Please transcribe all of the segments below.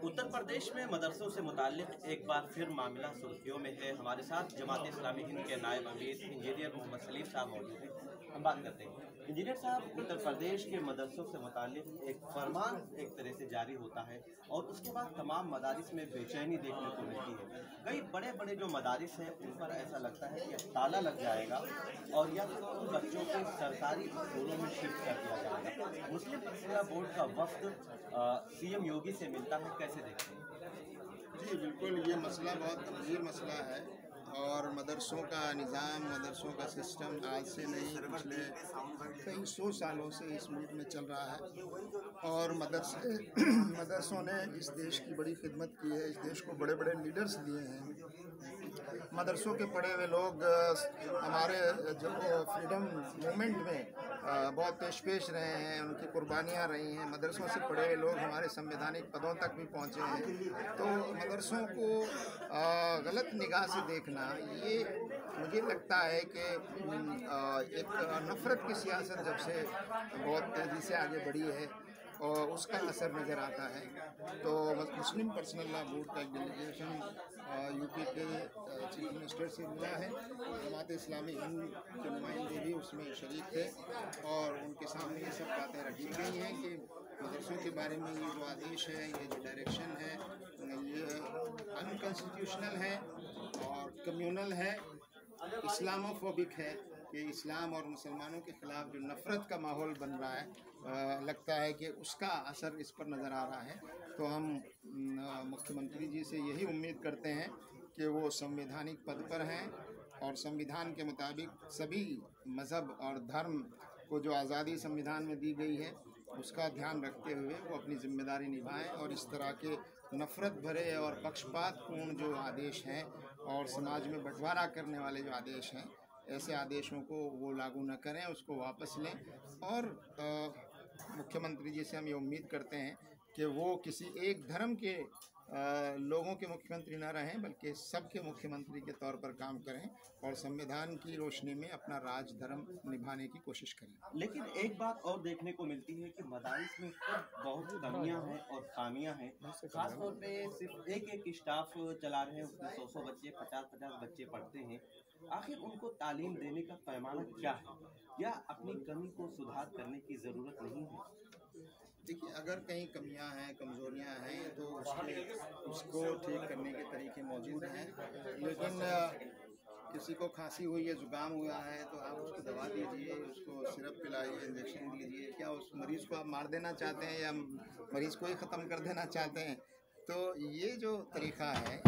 उत्तर प्रदेश में मदरसों से मुताल्लिक़ एक बार फिर मामला सुर्खियों में है। हमारे साथ जमात-ए-इस्लामी हिंद के नायब अमीर इंजीनियर मोहम्मद सलीम साहब मौजूद हैं। हम बात करते हैं। इंजीनियर साहब, उत्तर प्रदेश के मदरसों से मुताल्लिक़ एक फरमान एक तरह से जारी होता है और उसके बाद तमाम मदारिस में बेचैनी देखने को मिलती है। कई बड़े-बड़े जो मदारिस हैं उन पर ऐसा लगता है कि अब ताला लग जाएगा और या फिर उन बच्चों को सरकारी स्कूलों में शिफ्ट कर दिया जाएगा। मुस्लिम पर्सनल बोर्ड का वफ़्द सीएम योगी से मिलता है, कैसे देखते हैं? जी, बिल्कुल, ये मसला बहुत गंभीर मसला है और मदरसों का निज़ाम, मदरसों का सिस्टम आज से नहीं, पिछले कई 100 सालों से इस मुल्क में चल रहा है और मदरसों ने इस देश की बड़ी खिदमत की है, इस देश को बड़े बड़े लीडर्स दिए हैं। मदरसों के पढ़े हुए लोग हमारे जो फ्रीडम मूवमेंट में बहुत पेश रहे हैं, उनकी कुर्बानियाँ रही हैं। मदरसों से पढ़े हुए लोग हमारे संवैधानिक पदों तक भी पहुँचे हैं। तो मदरसों को गलत निगाह से देखना, ये मुझे लगता है कि एक नफ़रत की सियासत जब से बहुत तेज़ी से आगे बढ़ी है और उसका असर नज़र आता है। तो मुस्लिम पर्सनल लॉ बोर्ड का एक डेलीगेशन यूपी के चीफ मिनिस्टर से मिला है। जमात-ए-इस्लामी हिंद के नुमाइंदे भी उसमें शरीक थे और उनके सामने ये सब बातें रखी गई हैं कि मदरसों के बारे में ये जो आदेश है, ये जो डायरेक्शन है, ये अनकॉन्स्टिट्यूशनल है और कम्युनल है, इस्लामोफोबिक है कि इस्लाम और मुसलमानों के ख़िलाफ़ जो नफ़रत का माहौल बन रहा है, लगता है कि उसका असर इस पर नज़र आ रहा है। तो हम मुख्यमंत्री जी से यही उम्मीद करते हैं कि वो संवैधानिक पद पर हैं और संविधान के मुताबिक सभी मज़हब और धर्म को जो आज़ादी संविधान में दी गई है उसका ध्यान रखते हुए वो अपनी ज़िम्मेदारी निभाएं और इस तरह के नफ़रत भरे और पक्षपातपूर्ण जो आदेश हैं और समाज में बंटवारा करने वाले जो आदेश हैं, ऐसे आदेशों को वो लागू न करें, उसको वापस लें। और मुख्यमंत्री जी से हम ये उम्मीद करते हैं कि वो किसी एक धर्म के लोगों के मुख्यमंत्री न रहें, बल्कि सबके मुख्यमंत्री के तौर पर काम करें और संविधान की रोशनी में अपना राज धर्म निभाने की कोशिश करें। लेकिन एक बात और देखने को मिलती है कि मदारिस में खुद बहुत कमियां हैं और खामियां हैं। खास तौर पे सिर्फ एक स्टाफ चला रहे हैं, उसमें 100 बच्चे, 50 बच्चे पढ़ते हैं। आखिर उनको तालीम देने का पैमाना क्या है, या अपनी कमी को सुधार करने की ज़रूरत नहीं है? देखिए, अगर कहीं कमियां हैं, कमज़ोरियां हैं तो उसको ठीक करने के तरीके मौजूद हैं। लेकिन किसी को खांसी हुई है, ज़ुकाम हुआ है, तो आप उसको दवा दीजिए, उसको सिरप पिलाइए, इंजेक्शन दीजिए। क्या उस मरीज़ को आप मार देना चाहते हैं या मरीज़ को ही ख़त्म कर देना चाहते हैं? तो ये जो तरीक़ा है,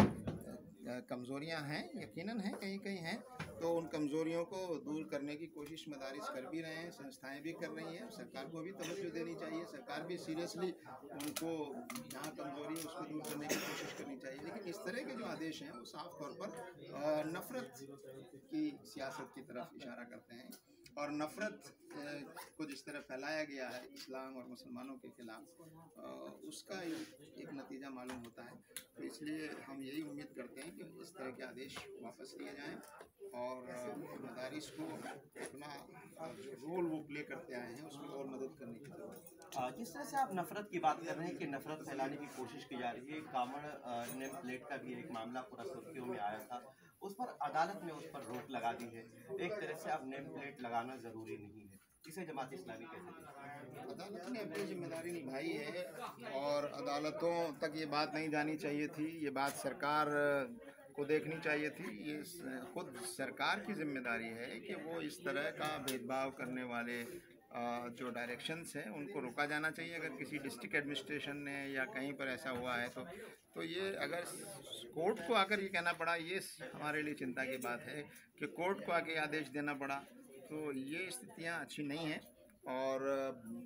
कमज़ोरियाँ हैं, यकीनन हैं, कहीं-कहीं हैं, तो उन कमज़ोरियों को दूर करने की कोशिश मदारिस कर भी रहे हैं, संस्थाएं भी कर रही हैं। सरकार को भी तवज्जो देनी चाहिए, सरकार भी सीरियसली उनको जहाँ कमज़ोरी है उसको दूर करने की कोशिश करनी चाहिए। लेकिन इस तरह के जो आदेश हैं वो साफ तौर पर नफ़रत की सियासत की तरफ इशारा करते हैं और नफ़रत को जिस तरह फैलाया गया है इस्लाम और मुसलमानों के ख़िलाफ़, उसका एक नतीजा मालूम होता है। तो इसलिए हम यही उम्मीद करते हैं कि इस तरह के आदेश वापस लिए जाएँ और मदारिस को अपना जो रोल वो प्ले करते आए हैं उसमें और मदद करने की ज़रूरत है। जिस तरह से आप नफ़रत की बात कर रहे हैं कि नफ़रत फैलाने की कोशिश की जा रही है, कांवड़ नेम प्लेट का भी एक मामला पूरा सुर्खियों में आया था। उस पर अदालत ने उस पर रोक लगा दी है। एक तरह से अब नेम प्लेट लगाना ज़रूरी नहीं है। इसे जमात इस्लामी कैसे देखती है? अदालत ने अपनी जिम्मेदारी निभाई है और अदालतों तक ये बात नहीं जानी चाहिए थी, ये बात सरकार को देखनी चाहिए थी। ये खुद सरकार की जिम्मेदारी है कि वो इस तरह का भेदभाव करने वाले जो डायरेक्शंस हैं उनको रोका जाना चाहिए। अगर किसी डिस्ट्रिक्ट एडमिनिस्ट्रेशन ने या कहीं पर ऐसा हुआ है तो ये अगर कोर्ट को आकर ये कहना पड़ा, ये हमारे लिए चिंता की बात है कि कोर्ट को आके आदेश देना पड़ा। तो ये स्थितियाँ अच्छी नहीं हैं और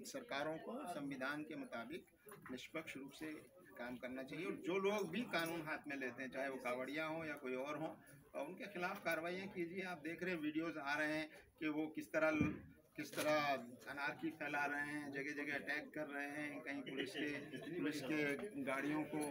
सरकारों को संविधान के मुताबिक निष्पक्ष रूप से काम करना चाहिए और जो लोग भी कानून हाथ में लेते हैं, चाहे वो कावड़िया हों या कोई और हों, उनके खिलाफ कार्रवाइयाँ कीजिए। आप देख रहे हैं, वीडियोज़ आ रहे हैं कि वो किस तरह किस तरह अनारकी फैला रहे हैं, जगह जगह अटैक कर रहे हैं, कहीं पुलिस के गाड़ियों को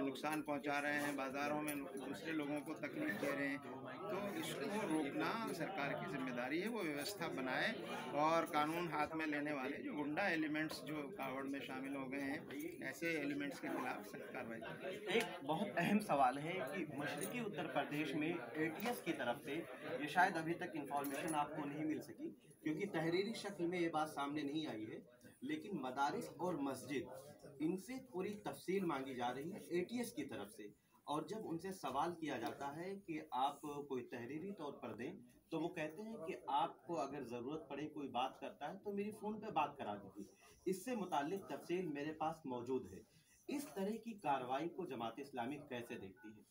नुकसान पहुंचा रहे हैं, बाज़ारों में दूसरे लोगों को तकलीफ दे रहे हैं। तो इसको रोकना सरकार की जिम्मेदारी है। वो व्यवस्था बनाए और कानून हाथ में लेने वाले जो गुंडा एलिमेंट्स जो कावड़ में शामिल हो गए हैं, ऐसे एलिमेंट्स के खिलाफ सख्त कार्रवाई करें। एक बहुत अहम सवाल है कि मशरकी उत्तर प्रदेश में ATS की तरफ से ये शायद अभी तक इंफॉर्मेशन आपको नहीं मिल सकी, क्योंकि तहरीरी शक्ल में ये बात सामने नहीं आई है, लेकिन मदारिस और मस्जिद इनसे पूरी तफसील मांगी जा रही है ATS की तरफ से। और जब उनसे सवाल किया जाता है कि आप कोई तहरीरी तौर पर दें, तो वो कहते हैं कि आपको अगर ज़रूरत पड़े, कोई बात करता है तो मेरी फ़ोन पे बात करा दीजिए, इससे मुताल्लिक तफसील मेरे पास मौजूद है। इस तरह की कार्रवाई को जमात इस्लामी कैसे देखती है,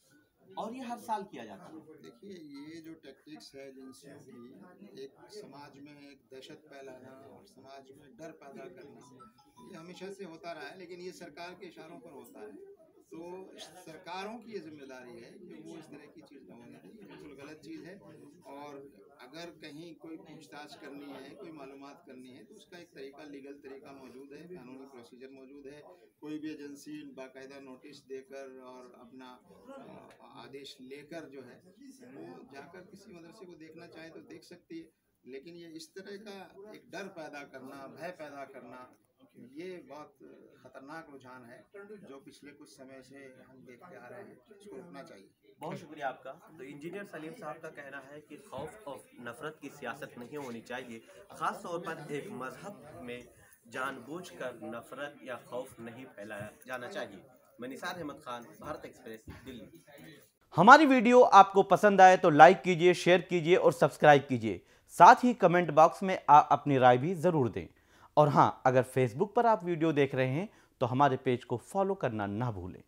और ये हर साल किया जाता है? देखिए, ये जो टैक्टिक्स है एजेंसियों की, एक समाज में एक दहशत फैलाना और समाज में डर पैदा करना, ये हमेशा से होता रहा है, लेकिन ये सरकार के इशारों पर होता है। तो सरकारों की ये जिम्मेदारी है कि वो इस तरह की चीज़ न होने दें। ये बिल्कुल गलत चीज़ है। और अगर कहीं कोई पूछताछ करनी है, कोई मालूमात करनी है, तो उसका एक तरीका, लीगल तरीका मौजूद है, कानूनी प्रोसीजर मौजूद है। कोई भी एजेंसी बाकायदा नोटिस देकर और अपना आदेश लेकर जो है वो जाकर किसी मदरसे को देखना चाहे तो देख सकती है। लेकिन ये इस तरह का एक डर पैदा करना, भय पैदा करना, ये बहुत खतरनाक रुझान है जो पिछले कुछ समय से हम देखते आ रहे हैं। इसको रोकना चाहिए। बहुत शुक्रिया आपका। तो इंजीनियर सलीम साहब का कहना है कि खौफ और नफरत की सियासत नहीं होनी चाहिए, ख़ास तौर पर एक मजहब में जानबूझकर नफरत या खौफ नहीं फैलाया जाना चाहिए। मैं निसार अहमद खान, भारत एक्सप्रेस, दिल्ली। हमारी वीडियो आपको पसंद आए तो लाइक कीजिए, शेयर कीजिए और सब्सक्राइब कीजिए। साथ ही कमेंट बॉक्स में आप अपनी राय भी ज़रूर दें। और हाँ, अगर फेसबुक पर आप वीडियो देख रहे हैं तो हमारे पेज को फॉलो करना ना भूलें।